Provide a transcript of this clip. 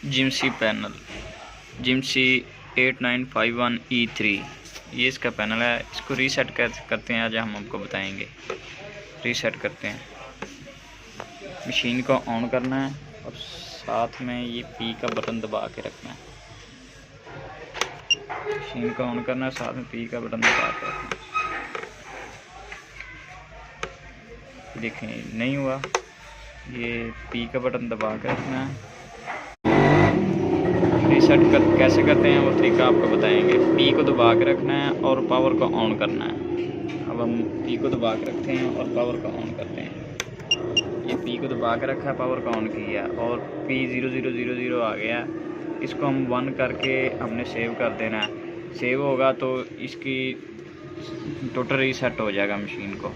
जिम्सी panel जिम्सी 8951E3 ये इसका panel है। इसको रीसेट करते हैं। आज हम आपको बताएंगे। रीसेट करते हैं। मशीन को ऑन करना है और साथ में ये पी का बटन दबा के रखना है। मशीन को ऑन करना है, साथ में पी का बटन दबा के रखना है। देखें नहीं हुआ, ये पी का बटन दबा के रखना है। रीसेट कैसे करते हैं वो तरीका आपको बताएंगे। पी को दबा के रखना है और पावर को ऑन करना है। अब हम पी को दबा के रखते हैं और पावर को ऑन करते हैं। ये पी को दबा के रखा है, पावर को ऑन किया और P0000 आ गया। इसको हम 1 करके हमने सेव कर देना है। सेव होगा तो इसकी टोटल रीसेट हो जाएगा मशीन को।